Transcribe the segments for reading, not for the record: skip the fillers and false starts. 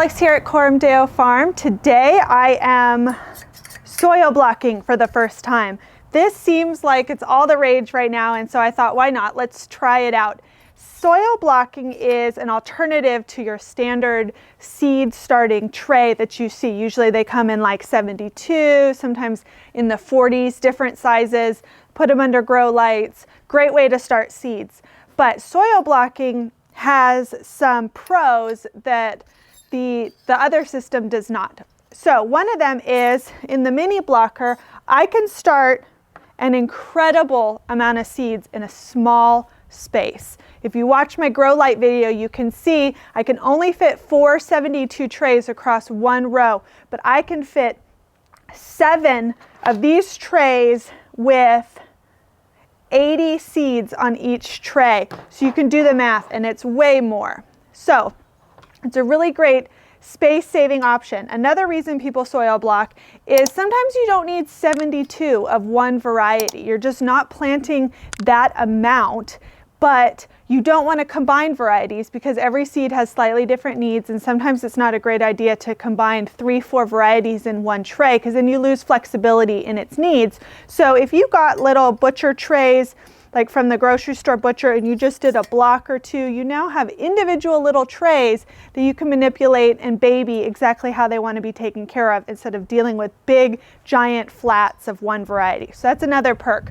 Alex here at Corumdeo Farm. Today I am soil blocking for the first time. This seems like it's all the rage right now, and so I thought, why not? Let's try it out. Soil blocking is an alternative to your standard seed starting tray that you see. Usually they come in like 72, sometimes in the 40s, different sizes. Put them under grow lights. Great way to start seeds. But soil blocking has some pros that the other system does not. So one of them is in the mini blocker, I can start an incredible amount of seeds in a small space. If you watch my grow light video, you can see I can only fit 472 trays across one row, but I can fit 7 of these trays with 80 seeds on each tray. So you can do the math, and it's way more. So it's a really great space-saving option. Another reason people soil block is sometimes you don't need 72 of one variety. You're just not planting that amount, but you don't want to combine varieties because every seed has slightly different needs, and sometimes it's not a great idea to combine 3-4 varieties in one tray because then you lose flexibility in its needs. So if you got little butcher trays like from the grocery store butcher and you just did a block or two, you now have individual little trays that you can manipulate and baby exactly how they want to be taken care of instead of dealing with big giant flats of one variety. So that's another perk.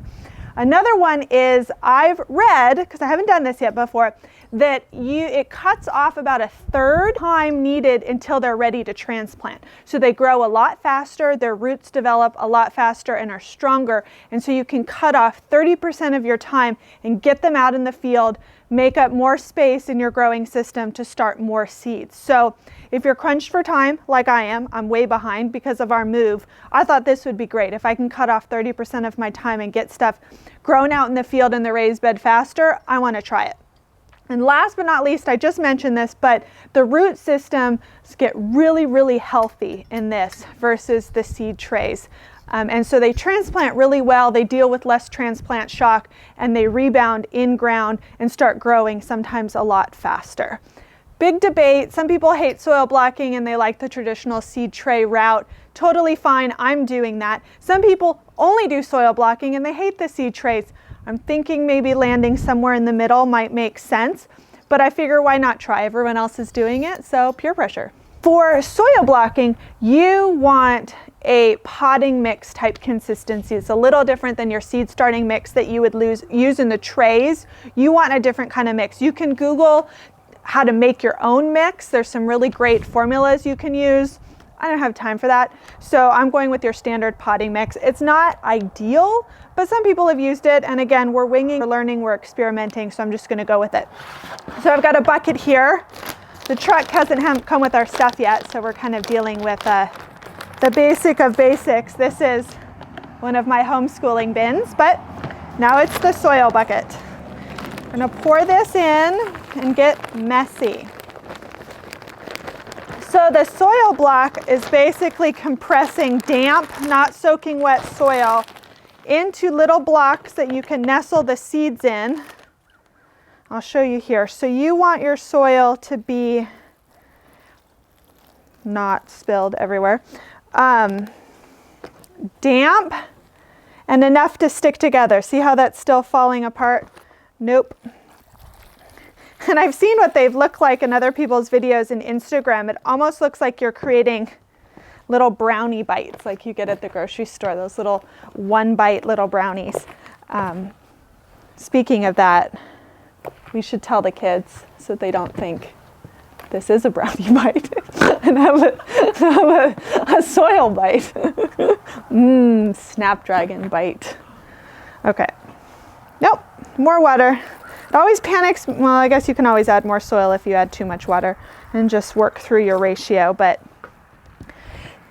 Another one is I've read, because I haven't done this yet before, that it cuts off about 1/3 time needed until they're ready to transplant. So they grow a lot faster, their roots develop a lot faster and are stronger, and so you can cut off 30% of your time and get them out in the field, make up more space in your growing system to start more seeds. So if you're crunched for time, like I am, I'm way behind because of our move, I thought this would be great. If I can cut off 30% of my time and get stuff grown out in the field in the raised bed faster, I want to try it. And last but not least, I just mentioned this, but the root systems get really, really healthy in this versus the seed trays. And so they transplant really well, they deal with less transplant shock, and they rebound in ground and start growing sometimes a lot faster. Big debate. Some people hate soil blocking and they like the traditional seed tray route. Totally fine, I'm doing that. Some people only do soil blocking and they hate the seed trays. I'm thinking maybe landing somewhere in the middle might make sense, but I figure why not try? Everyone else is doing it, so peer pressure. For soil blocking, you want a potting mix type consistency. It's a little different than your seed starting mix that you would use in the trays. You want a different kind of mix. You can Google how to make your own mix. There's some really great formulas you can use. I don't have time for that, so I'm going with your standard potting mix. It's not ideal, but some people have used it, and again, we're winging, we're learning, we're experimenting, so I'm just going to go with it. So I've got a bucket here. The truck hasn't come with our stuff yet, so we're kind of dealing with the basic of basics. This is one of my homeschooling bins, but now it's the soil bucket. I'm going to pour this in and get messy. So the soil block is basically compressing damp, not soaking wet soil into little blocks that you can nestle the seeds in. I'll show you here. So you want your soil to be not spilled everywhere, damp and enough to stick together. See how that's still falling apart? Nope. And I've seen what they've looked like in other people's videos in Instagram. It almost looks like you're creating little brownie bites like you get at the grocery store, those little 1-bite little brownies. Speaking of that, we should tell the kids so they don't think this is a brownie bite and have a soil bite. Snapdragon bite. Okay. Nope, more water. It always panics, well, I guess you can always add more soil if you add too much water and just work through your ratio. But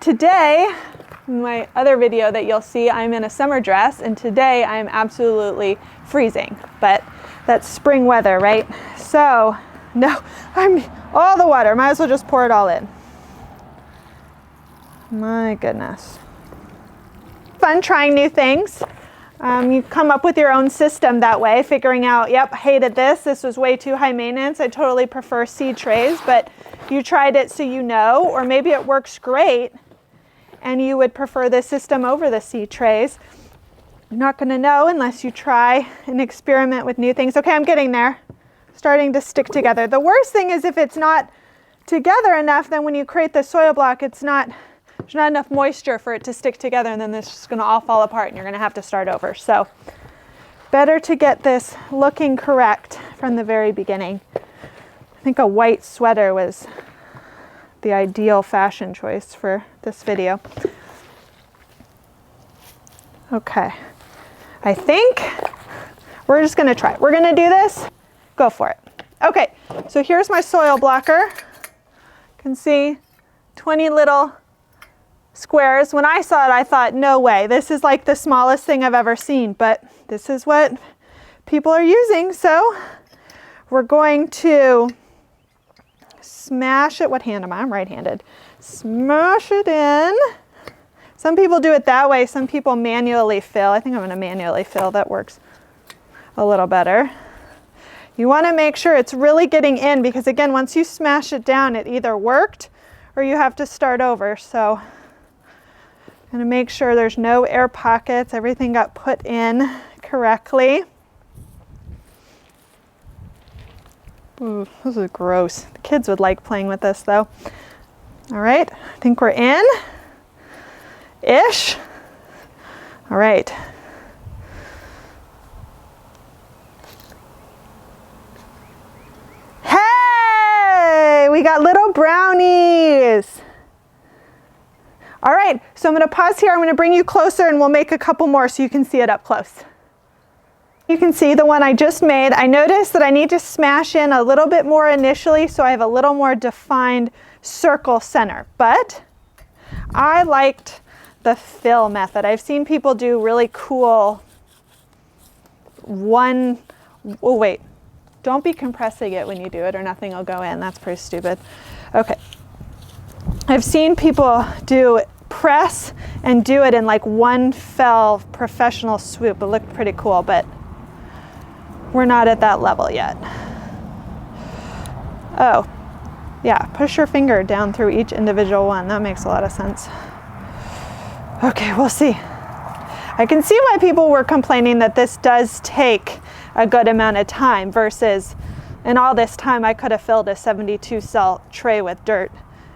today, in my other video that you'll see, I'm in a summer dress, and today I'm absolutely freezing. But that's spring weather, right? So, no, all the water, might as well just pour it all in. My goodness. Fun trying new things. You come up with your own system that way, figuring out, yep, hated this. This was way too high maintenance. I totally prefer seed trays, but you tried it so you know, or maybe it works great and you would prefer this system over the seed trays. You're not going to know unless you try and experiment with new things. Okay, I'm getting there. Starting to stick together. The worst thing is if it's not together enough, then when you create the soil block, there's not enough moisture for it to stick together, and then this is going to all fall apart and you're going to have to start over. So better to get this looking correct from the very beginning. I think a white sweater was the ideal fashion choice for this video. Okay, I think we're just going to try it. We're going to do this. Go for it. Okay, so here's my soil blocker. You can see 20 little squares. When I saw it, I thought, no way, this is like the smallest thing I've ever seen, but this is what people are using. So we're going to smash it. What hand am I? I'm right-handed. Smash it in. Some people do it that way. Some people manually fill. I think I'm going to manually fill. That works a little better. You want to make sure it's really getting in, because again, once you smash it down, it either worked or you have to start over. So I'm going to make sure there's no air pockets. Everything got put in correctly. Ooh, this is gross. The kids would like playing with this though. All right, I think we're in-ish. All right. Hey, we got little brownies. All right, so I'm going to pause here. I'm going to bring you closer and we'll make a couple more so you can see it up close. You can see the one I just made. I noticed that I need to smash in a little bit more initially so I have a little more defined circle center, but I liked the fill method. I've seen people do really cool oh wait, don't be compressing it when you do it or nothing will go in. That's pretty stupid. Okay. I've seen people do press and do it in like one fell professional swoop. It looked pretty cool, but we're not at that level yet. Oh, yeah, push your finger down through each individual one. That makes a lot of sense. Okay, we'll see. I can see why people were complaining that this does take a good amount of time versus in all this time I could have filled a 72 cell tray with dirt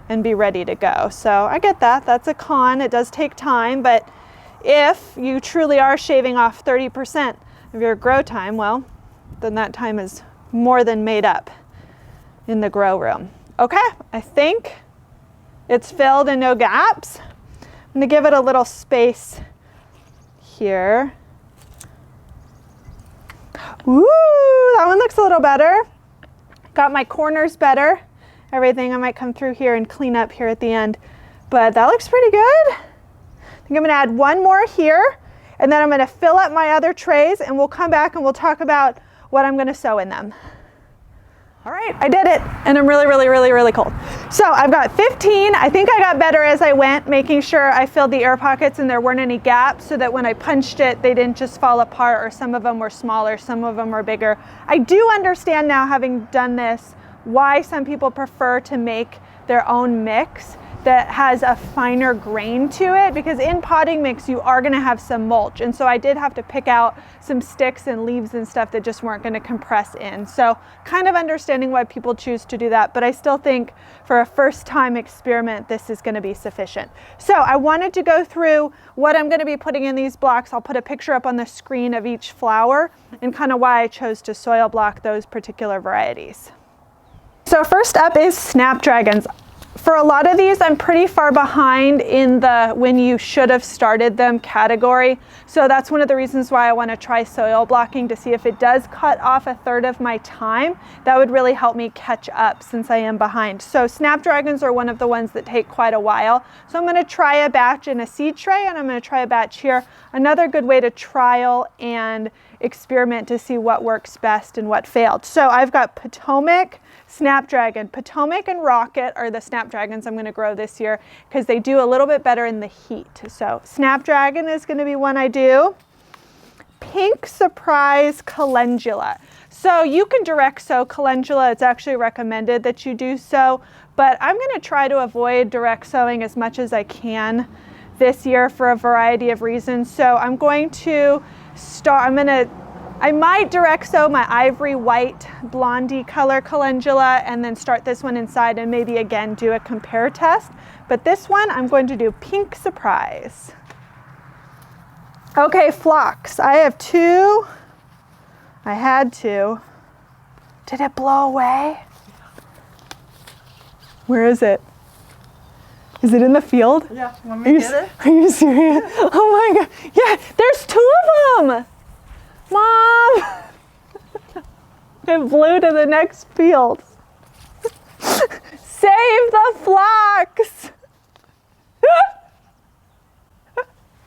and be ready to go. So I get that. That's a con. It does take time, but if you truly are shaving off 30% of your grow time, well, then that time is more than made up in the grow room. Okay, I think it's filled and no gaps. I'm gonna give it a little space here. Ooh, that one looks a little better. Got my corners better. Everything, I might come through here and clean up here at the end, but that looks pretty good. I think I'm gonna add one more here, and then I'm gonna fill up my other trays, and we'll come back and we'll talk about what I'm gonna sow in them. All right, I did it, and I'm really cold. So I've got 15. I think I got better as I went, making sure I filled the air pockets and there weren't any gaps so that when I punched it, they didn't just fall apart, or some of them were smaller, some of them were bigger. I do understand now, having done this, why some people prefer to make their own mix that has a finer grain to it, because in potting mix you are going to have some mulch, and so I did have to pick out some sticks and leaves and stuff that just weren't going to compress in. So kind of understanding why people choose to do that, but I still think for a first time experiment this is going to be sufficient. So I wanted to go through what I'm going to be putting in these blocks. I'll put a picture up on the screen of each flower and kind of why I chose to soil block those particular varieties. So first up is snapdragons. For a lot of these, I'm pretty far behind in the when you should have started them category. So that's one of the reasons why I want to try soil blocking, to see if it does cut off a third of my time. That would really help me catch up since I am behind. So snapdragons are one of the ones that take quite a while. So I'm going to try a batch in a seed tray, and I'm going to try a batch here. Another good way to trial and experiment to see what works best and what failed. So I've got Potomac, Snapdragon. Potomac and Rocket are the snapdragons I'm going to grow this year because they do a little bit better in the heat. So Snapdragon is going to be one I do. Pink Surprise Calendula. So you can direct sow calendula. It's actually recommended that you do so, but I'm going to try to avoid direct sowing as much as I can this year for a variety of reasons. So I'm going to start, I might direct sow my ivory white blondie color calendula and then start this one inside and maybe again do a compare test. But this one I'm going to do Pink Surprise. Okay, phlox. I have 2. I had 2. Did it blow away? Where is it? Is it in the field? Yeah, want me to get it? Are you serious? Oh my God. Yeah, there's 2 of them. Mom! It blew to the next field. Save the phlox!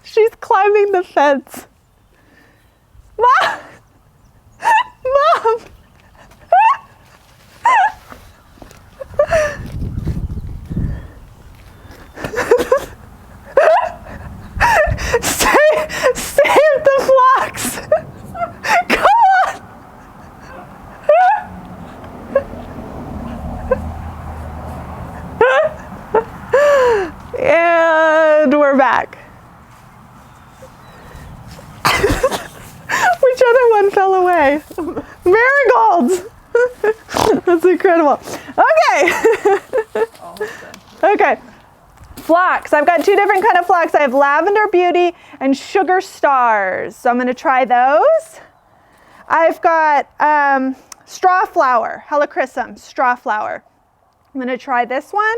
She's climbing the fence. Mom! Mom! Save the phlox! Come on! And we're back. Which other one fell away? Marigolds! That's incredible. Okay. Okay. Phlox. I've got 2 different kind of phlox. I have Lavender Beauty and Sugar Stars. So I'm going to try those. I've got Straw Flower, Helichrysum, Straw Flower. I'm going to try this one.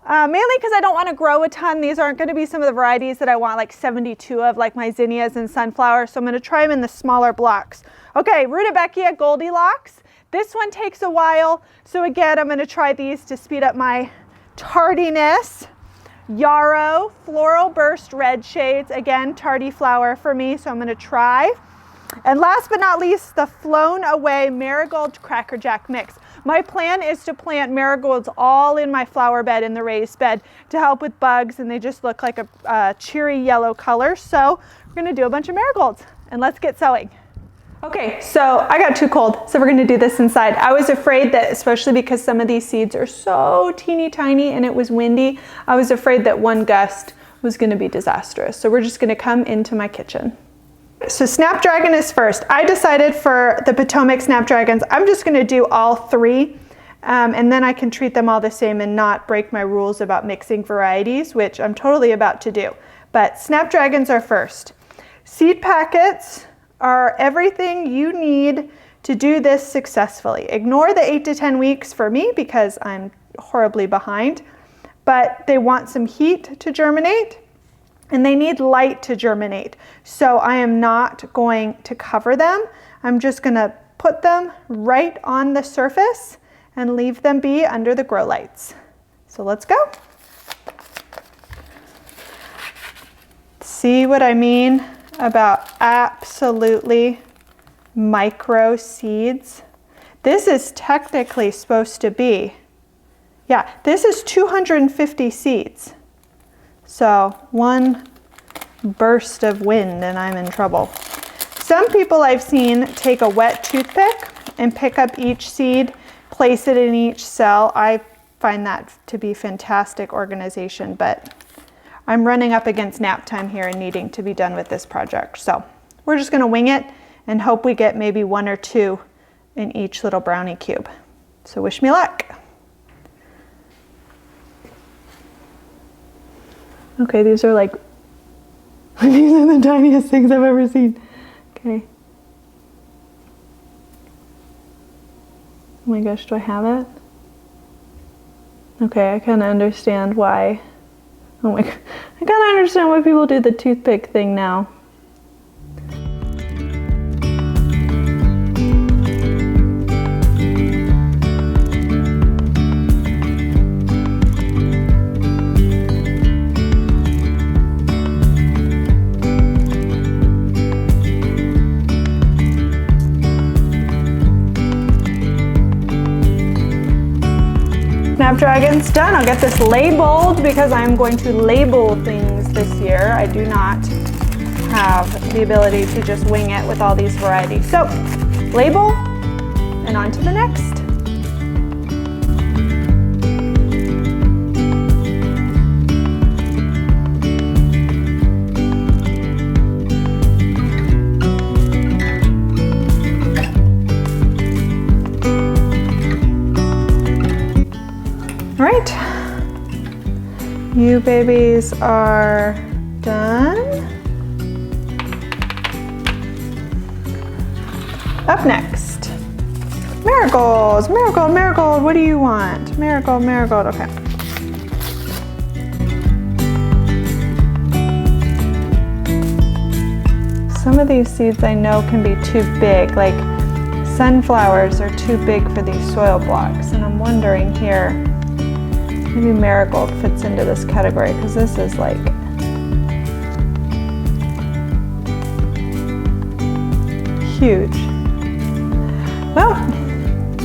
Mainly because I don't want to grow a ton. These aren't going to be some of the varieties that I want like 72 of, like my zinnias and sunflower. So I'm going to try them in the smaller blocks. Okay, Rudbeckia Goldilocks. This one takes a while. So again, I'm going to try these to speed up my tardiness. Yarrow Floral Burst Red Shades. Again, tardy flower for me. So I'm going to try. And last but not least, the Flown Away Marigold Cracker Jack Mix. My plan is to plant marigolds all in my flower bed in the raised bed to help with bugs, and they just look like a cheery yellow color. So we're going to do a bunch of marigolds, and let's get sowing. Okay, so I got too cold, so we're going to do this inside. I was afraid that, especially because some of these seeds are so teeny tiny and it was windy, I was afraid that one gust was going to be disastrous. So we're just going to come into my kitchen. So Snapdragon is first. I decided for the Potomac Snapdragons, I'm just going to do all 3, and then I can treat them all the same and not break my rules about mixing varieties, which I'm totally about to do. But Snapdragons are first. Seed packets are everything you need to do this successfully. Ignore the 8 to 10 weeks for me because I'm horribly behind, but they want some heat to germinate. And they need light to germinate. So I am not going to cover them. I'm just going to put them right on the surface and leave them be under the grow lights. So let's go. See what I mean about absolutely micro seeds? This is technically supposed to be, yeah, this is 250 seeds. So one burst of wind and I'm in trouble. Some people I've seen take a wet toothpick and pick up each seed, place it in each cell. I find that to be fantastic organization, but I'm running up against nap time here and needing to be done with this project. So we're just going to wing it and hope we get maybe 1 or 2 in each little brownie cube. So wish me luck. Okay, these are like, these are the tiniest things I've ever seen. Okay. Oh my gosh, do I have it? Okay, I kind of understand why. Oh my god, I kind of understand why people do the toothpick thing now. Snapdragon's done. I'll get this labeled because I'm going to label things this year. I do not have the ability to just wing it with all these varieties. So label and on to the next. All right, you babies are done. Up next, marigolds. Marigold, marigold, what do you want? Marigold, marigold, okay. Some of these seeds I know can be too big, like sunflowers are too big for these soil blocks, and I'm wondering here, maybe marigold fits into this category because this is like huge. Well,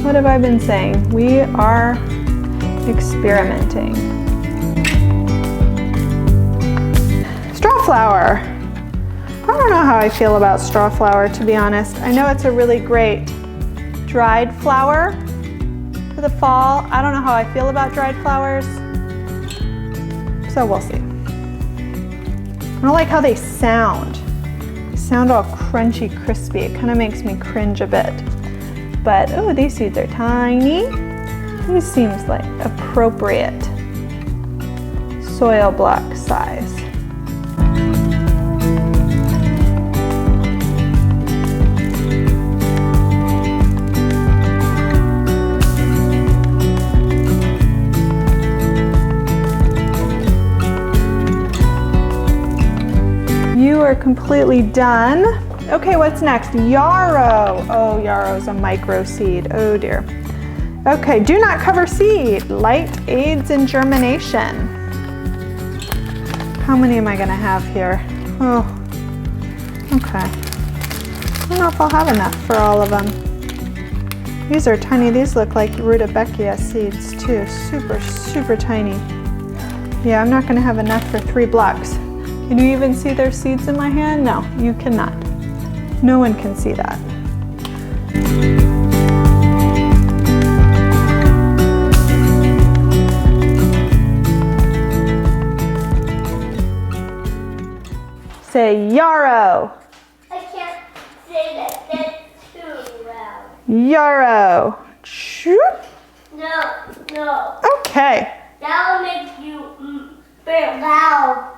what have I been saying? We are experimenting. Straw flower. I don't know how I feel about straw flower, to be honest. I know it's a really great dried flower for the fall. I don't know how I feel about dried flowers, so we'll see. I don't like how they sound. They sound all crunchy, crispy. It kind of makes me cringe a bit. But, oh, these seeds are tiny. This seems like appropriate soil block size. You are completely done. Okay, what's next? Yarrow. Oh, yarrow's a micro seed. Oh dear. Okay, do not cover seed. Light aids in germination. How many am I gonna have here? Oh, okay. I don't know if I'll have enough for all of them. These are tiny. These look like rudbeckia seeds too. Super, super tiny. Yeah, I'm not gonna have enough for 3 blocks. Can you even see their seeds in my hand? No, you cannot. No one can see that. Say yarrow. I can't say that. That's too loud. Yarrow. Shoop. No. Okay. That'll make you very loud.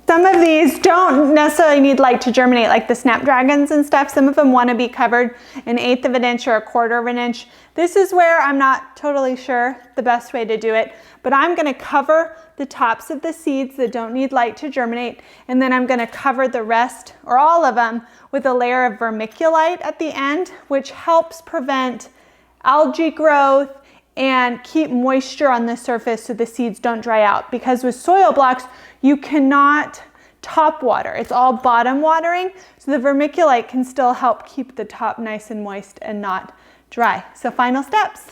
Some of these don't necessarily need light to germinate, like the snapdragons and stuff. Some of them want to be covered 1/8 of an inch or 1/4 of an inch. This is where I'm not totally sure the best way to do it, but I'm going to cover the tops of the seeds that don't need light to germinate, and then I'm going to cover the rest, or all of them, with a layer of vermiculite at the end, which helps prevent algae growth and keep moisture on the surface so the seeds don't dry out. Because with soil blocks, you cannot top water. It's all bottom watering, so the vermiculite can still help keep the top nice and moist and not dry. So final steps.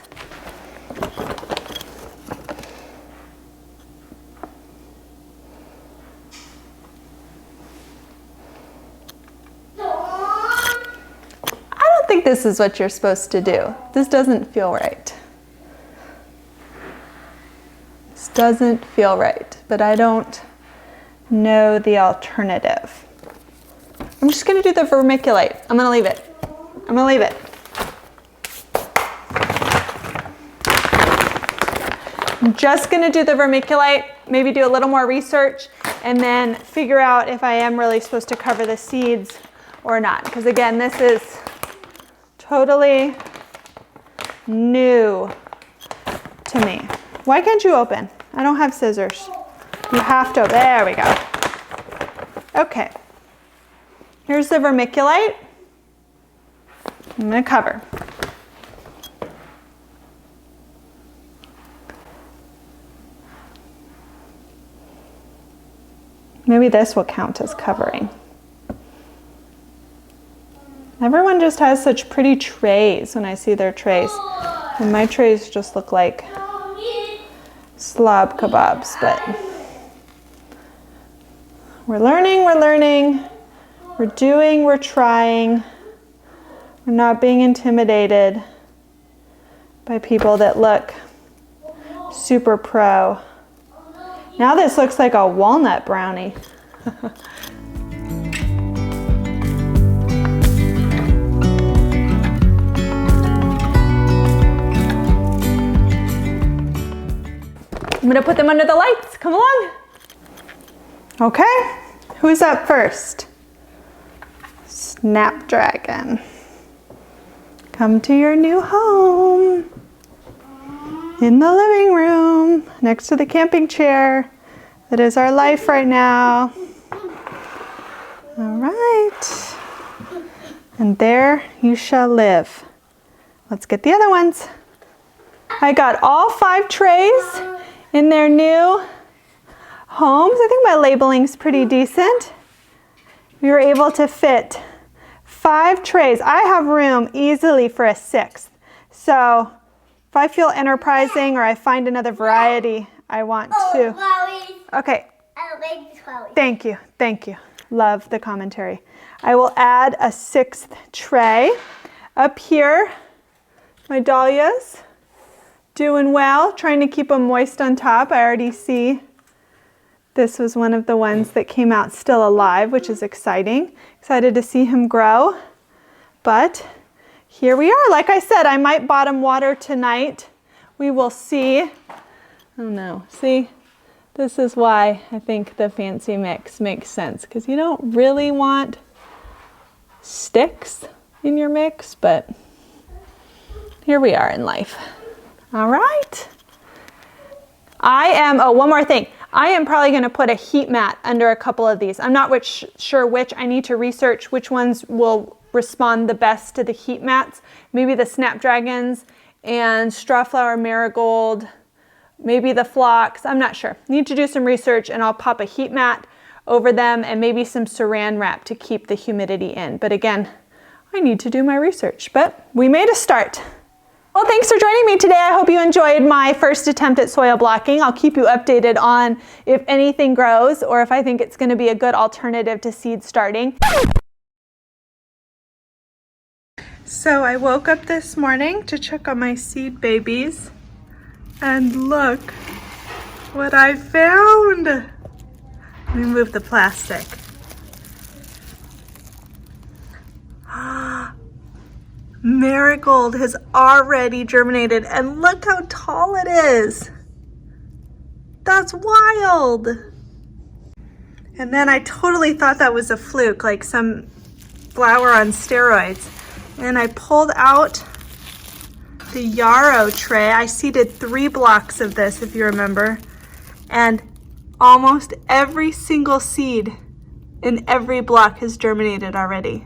I don't think this is what you're supposed to do. This doesn't feel right. This doesn't feel right, but I don't know the alternative. I'm just gonna do the vermiculite. I'm gonna leave it. I'm gonna leave it. I'm just gonna do the vermiculite, maybe do a little more research, and then figure out if I am really supposed to cover the seeds or not. Because again, this is totally new to me. Why can't you open? I don't have scissors. You have to, there we go. Okay, here's the vermiculite. I'm gonna cover. Maybe this will count as covering. Everyone just has such pretty trays when I see their trays. And my trays just look like slob kebabs, but we're learning, we're trying. We're not being intimidated by people that look super pro. Now this looks like a walnut brownie. I'm gonna put them under the lights. Come along. Okay, who's up first? Snapdragon. Come to your new home. In the living room, next to the camping chair. That is our life right now. All right. And there you shall live. Let's get the other ones. I got all 5 trays in their new homes. I think my labeling's pretty decent. We were able to fit 5 trays. I have room easily for a 6th. So if I feel enterprising or I find another variety, I want to. Okay. I like this flower. Thank you. Thank you. Love the commentary. I will add a 6th tray. Up here, my dahlias. Doing well, trying to keep them moist on top. I already see this was one of the ones that came out still alive, which is exciting. Excited to see him grow. But here we are. Like I said, I might bottom water tonight. We will see. Oh no, see? This is why I think the fancy mix makes sense, because you don't really want sticks in your mix, but here we are in life. All right. One more thing. I am probably going to put a heat mat under a couple of these. I'm not sure which. I need to research which ones will respond the best to the heat mats. Maybe the snapdragons and strawflower marigold, maybe the phlox. I'm not sure. Need to do some research, and I'll pop a heat mat over them and maybe some saran wrap to keep the humidity in. But again, I need to do my research, but we made a start. Well, thanks for joining me today. I hope you enjoyed my first attempt at soil blocking. I'll keep you updated on if anything grows or if I think it's going to be a good alternative to seed starting. So I woke up this morning to check on my seed babies, and look what I found. Let me move the plastic. Marigold has already germinated, and look how tall it is. That's wild. And then I totally thought that was a fluke, like some flower on steroids. And I pulled out the yarrow tray. I seeded 3 blocks of this, if you remember. And almost every single seed in every block has germinated already.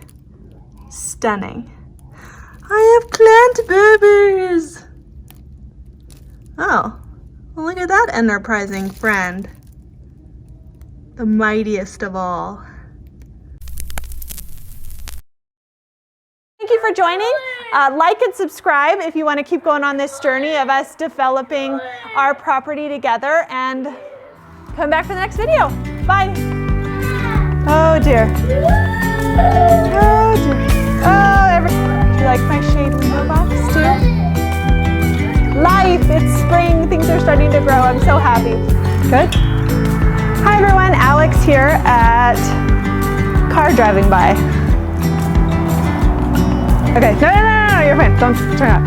Stunning. I have plant babies. Oh, well, look at that enterprising friend. The mightiest of all. Thank you for joining. Like and subscribe if you want to keep going on this journey of us developing our property together, and come back for the next video. Bye. Oh dear. Oh dear. Do you like my shade window box too? Life, it's spring, things are starting to grow. I'm so happy. Good. Hi everyone, Alex here at car driving by. Okay, no, you're fine. Don't turn up.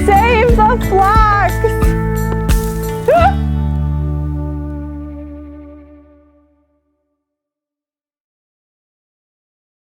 Save the flocks!